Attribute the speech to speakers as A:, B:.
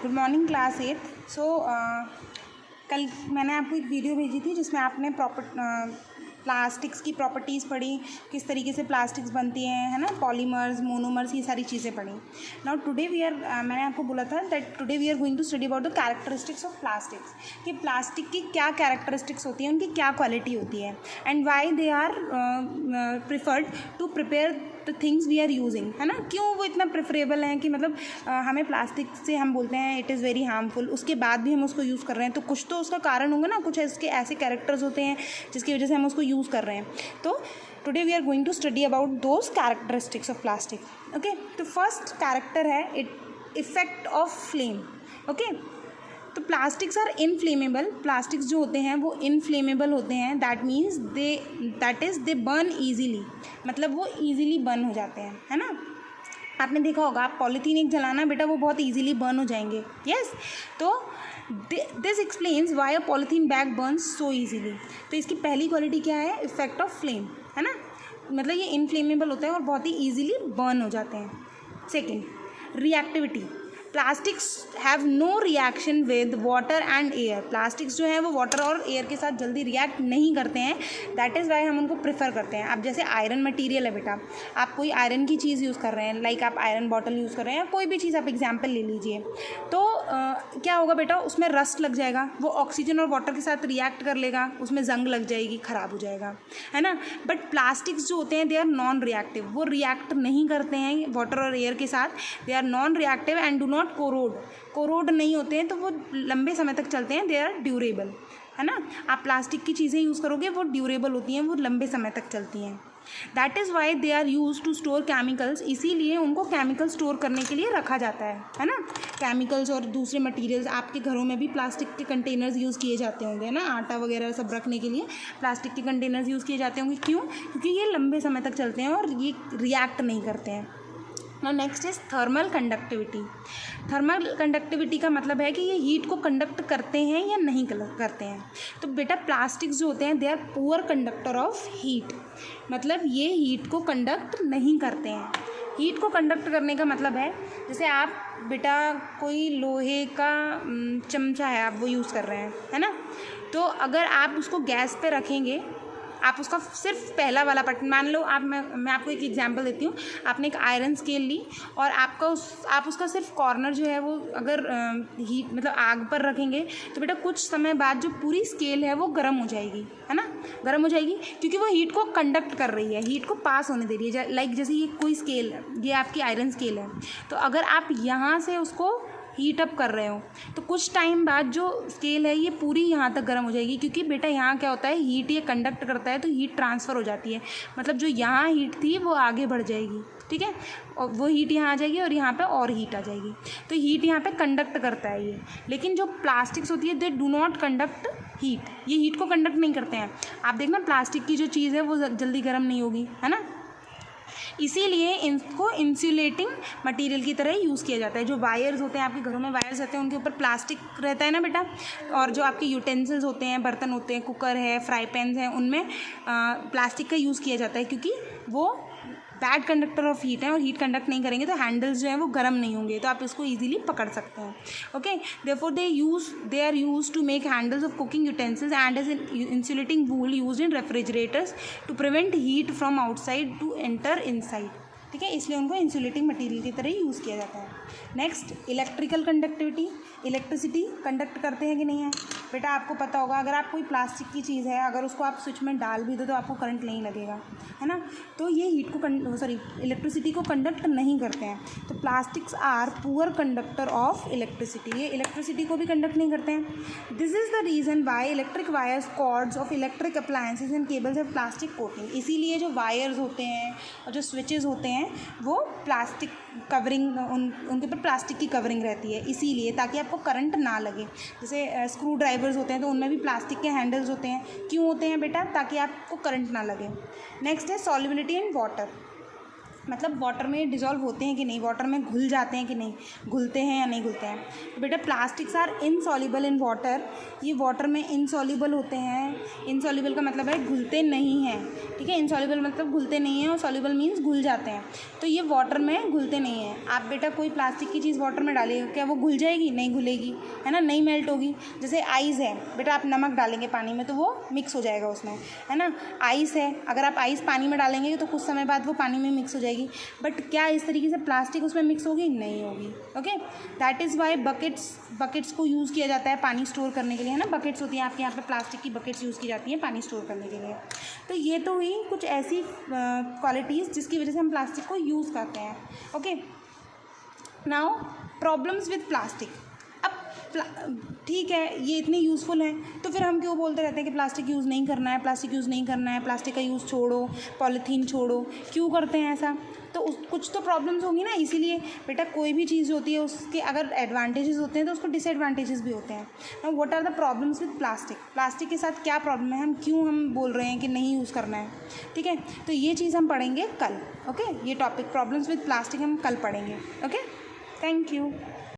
A: Good morning class 8। कल मैंने आपको एक वीडियो भेजी थी जिसमें आपने प्लास्टिक्स की प्रॉपर्टीज़ पढ़ी, किस तरीके से प्लास्टिक्स बनती हैं, है ना, पॉलीमर्स, मोनोमर्स, ये सारी चीज़ें पढ़ी। नाउ टुडे वी आर मैंने आपको बोला था that today we are going to study about the characteristics of plastics, कि प्लास्टिक की क्या कैरेक्टरिस्टिक्स होती हैं, उनकी क्या क्वालिटी होती है, and why they are preferred to prepare the things we are using, है ना, क्यों वो इतना प्रेफरेबल हैं कि मतलब हमें प्लास्टिक से हम बोलते हैं इट इज़ वेरी हार्मफुल, उसके बाद भी हम उसको यूज़ कर रहे हैं, तो कुछ तो उसका कारण होगा ना, कुछ इसके ऐसे कैरेक्टर्स होते हैं जिसकी वजह से हम उसको यूज़ कर रहे हैं। तो today we are going to study about those characteristics of plastic. Okay, तो फर्स्ट कैरेक्टर है इफेक्ट ऑफ फ्लेम। ओके, तो प्लास्टिक्स आर इनफ्लेमेबल, प्लास्टिक्स जो होते हैं वो इनफ्लेमेबल होते हैं, that means they burn easily, मतलब वो ईजीली बर्न हो जाते हैं, है ना। आपने देखा होगा, आप पॉलीथीन एक जलाना बेटा, वो बहुत ईजीली बर्न हो जाएंगे। यस, तो this explains why a polythene bag Burns so easily. तो इसकी पहली क्वालिटी क्या है, इफेक्ट ऑफ फ्लेम, है ना, मतलब ये इनफ्लेमेबल होता है और बहुत ही ईजीली बर्न हो जाते हैं। Second, reactivity, plastics have no reaction with water and air, plastics जो है वो वाटर और एयर के साथ जल्दी रिएक्ट नहीं करते हैं, दैट इज़ वाई हम उनको प्रेफर करते हैं। अब जैसे आयरन मटेरियल है बेटा, आप कोई आयरन की चीज़ यूज़ कर रहे हैं, लाइक आप आयरन बॉटल यूज़ कर रहे हैं या कोई भी चीज़ आप एग्जाम्पल ले लीजिए, तो क्या होगा बेटा, उसमें रस्ट लग जाएगा, वो ऑक्सीजन और वाटर के साथ रिएक्ट कर लेगा, उसमें जंग लग जाएगी, ख़राब हो जाएगा, है ना। बट प्लास्टिक्स जो होते हैं दे आर नॉन रिएक्टिव, वो रिएक्ट नहीं करते हैं वाटर और एयर के साथ, they are non reactive and do not corrode नहीं होते हैं, तो वो लंबे समय तक चलते हैं, दे आर ड्यूरेबल, है ना। आप प्लास्टिक की चीज़ें यूज़ करोगे वो ड्यूरेबल होती हैं, वो लंबे समय तक चलती हैं, that is why they are use to store chemicals, इसीलिए उनको केमिकल स्टोर करने के लिए रखा जाता है ना। केमिकल्स और दूसरे मटेरियल्स, आपके घरों में भी प्लास्टिक के कंटेनर्स यूज़ किए जाते होंगे ना, आटा वगैरह सब रखने के लिए प्लास्टिक के कंटेनर्स यूज़ किए जाते होंगे, क्यों, क्योंकि ये लंबे समय तक चलते हैं और ये रिएक्ट नहीं करते हैं। Now next is thermal conductivity. Thermal conductivity का मतलब है कि ये हीट को कंडक्ट करते हैं या नहीं करते हैं। तो बेटा प्लास्टिक्स जो होते हैं they are poor conductor of heat, मतलब ये हीट को कंडक्ट नहीं करते हैं। हीट को कंडक्ट करने का मतलब है, जैसे आप बेटा कोई लोहे का चमचा है, आप वो यूज़ कर रहे हैं, है ना, तो अगर आप उसको गैस पे रखेंगे, आप उसका सिर्फ पहला वाला बटन, मान लो आप, मैं आपको एक एग्जांपल देती हूँ, आपने एक आयरन स्केल ली और आप उसका सिर्फ कॉर्नर जो है वो अगर हीट मतलब आग पर रखेंगे, तो बेटा कुछ समय बाद जो पूरी स्केल है वो गर्म हो जाएगी, है ना, गर्म हो जाएगी, क्योंकि वो हीट को कंडक्ट कर रही है, हीट को पास होने दे रही है। लाइक जैसे ये कोई स्केल है, ये आपकी आयरन स्केल है, तो अगर आप यहाँ से उसको हीट अप कर रहे हो तो कुछ टाइम बाद जो स्केल है ये पूरी यहाँ तक गर्म हो जाएगी, क्योंकि बेटा यहाँ क्या होता है, हीट ये कंडक्ट करता है, तो हीट ट्रांसफ़र हो जाती है, मतलब जो यहाँ हीट थी वो आगे बढ़ जाएगी, ठीक है, और वो हीट यहाँ आ जाएगी और यहाँ पे और हीट आ जाएगी, तो हीट यहाँ पे कंडक्ट करता है ये। लेकिन जो प्लास्टिक्स होती है they do not conduct heat, ये हीट को कंडक्ट नहीं करते हैं। आप देखना प्लास्टिक की जो चीज़ है वो जल्दी गर्म नहीं होगी, है ना, इसीलिए इनको इंसुलेटिंग मटेरियल की तरह यूज़ किया जाता है। जो वायर्स होते हैं, आपके घरों में वायर्स रहते हैं, उनके ऊपर प्लास्टिक रहता है ना बेटा, और जो आपके यूटेंसिल्स होते हैं, बर्तन होते हैं, कुकर है, फ्राई पैन्स हैं, उनमें प्लास्टिक का यूज़ किया जाता है, क्योंकि वो बैड कंडक्टर ऑफ हीट है और हीट कंडक्ट नहीं करेंगे तो हैंडल्स जो हैं वो गर्म नहीं होंगे, तो आप इसको इजीली पकड़ सकते हैं। Okay, therefore they are use to make handles of cooking utensils and as insulating wool used in refrigerators to prevent heat from outside to enter inside, ठीक है, इसलिए उनको इंसुलेटिंग मटेरियल की तरह यूज़ किया जाता है। Next, electrical conductivity, electricity conduct करते हैं कि नहीं है बेटा, आपको पता होगा, अगर आप कोई प्लास्टिक की चीज़ है, अगर उसको आप स्विच में डाल भी दो तो आपको करंट नहीं लगेगा, है ना, तो ये हीट को इलेक्ट्रिसिटी को कंडक्ट नहीं करते हैं। तो plastics are poor conductor of electricity, ये इलेक्ट्रिसिटी को भी कंडक्ट नहीं करते हैं। This is the reason why electric wires, cords of electric appliances and cables have plastic coating, इसीलिए जो वायर्स होते हैं और जो स्विचेज़ होते हैं वो प्लास्टिक कवरिंग, उनके ऊपर प्लास्टिक की कवरिंग रहती है, इसीलिए ताकि आपको करंट ना लगे। जैसे स्क्रू ड्राइवर्स होते हैं तो उनमें भी प्लास्टिक के हैंडल्स होते हैं, क्यों होते हैं बेटा, ताकि आपको करंट ना लगे। नेक्स्ट है सॉल्युबिलिटी इन वाटर, मतलब वाटर में डिज़ोल्व होते हैं कि नहीं, वाटर में घुल जाते हैं कि नहीं, घुलते हैं या नहीं घुलते हैं। तो बेटा plastics are insoluble in water, ये वाटर में इनसॉल्युबल होते हैं। इनसॉल्युबल का मतलब है घुलते नहीं हैं, ठीक है। इनसॉल्युबल मतलब घुलते नहीं हैं और सॉल्युबल मीन्स घुल जाते हैं। तो ये वाटर में घुलते नहीं हैं। आप बेटा कोई प्लास्टिक की चीज़ वाटर में डालिएगा, क्या वो घुल जाएगी? नहीं घुलेगी, है ना, नहीं मेल्ट होगी। जैसे आइस है बेटा, आप नमक डालेंगे पानी में तो वो मिक्स हो जाएगा उसमें, है ना। आइस है, अगर आप आइस पानी में डालेंगे तो कुछ समय बाद वो पानी में मिक्स हो जाएगी। बट क्या इस तरीके से प्लास्टिक उसमें मिक्स होगी? नहीं होगी। Okay, that is Y buckets को यूज़ किया जाता है पानी स्टोर करने के लिए, है ना। बकेट्स होती हैं आपके यहाँ पे, प्लास्टिक की बकेट्स यूज़ की जाती हैं पानी स्टोर करने के लिए। तो ये तो हुई कुछ ऐसी क्वालिटीज़ जिसकी वजह से हम प्लास्टिक को यूज़ करते हैं। Okay, now problems with plastic. ठीक है, ये इतने यूज़फुल हैं तो फिर हम क्यों बोलते रहते हैं कि प्लास्टिक यूज़ नहीं करना है, प्लास्टिक यूज़ नहीं करना है, प्लास्टिक का यूज़ छोड़ो, पॉलीथीन छोड़ो, क्यों करते हैं ऐसा? तो कुछ तो प्रॉब्लम्स होंगी ना। इसीलिए बेटा कोई भी चीज़ होती है उसके अगर एडवांटेजेस होते हैं तो उसको डिसएडवांटेजेस भी होते हैं। Now what are the problems with plastic, plastic के साथ क्या प्रॉब्लम है, हम बोल रहे हैं कि नहीं यूज़ करना है, ठीक है। तो ये चीज़ हम पढ़ेंगे कल। ओके, ये टॉपिक प्रॉब्लम्स विद प्लास्टिक हम कल पढ़ेंगे। Okay, thank you.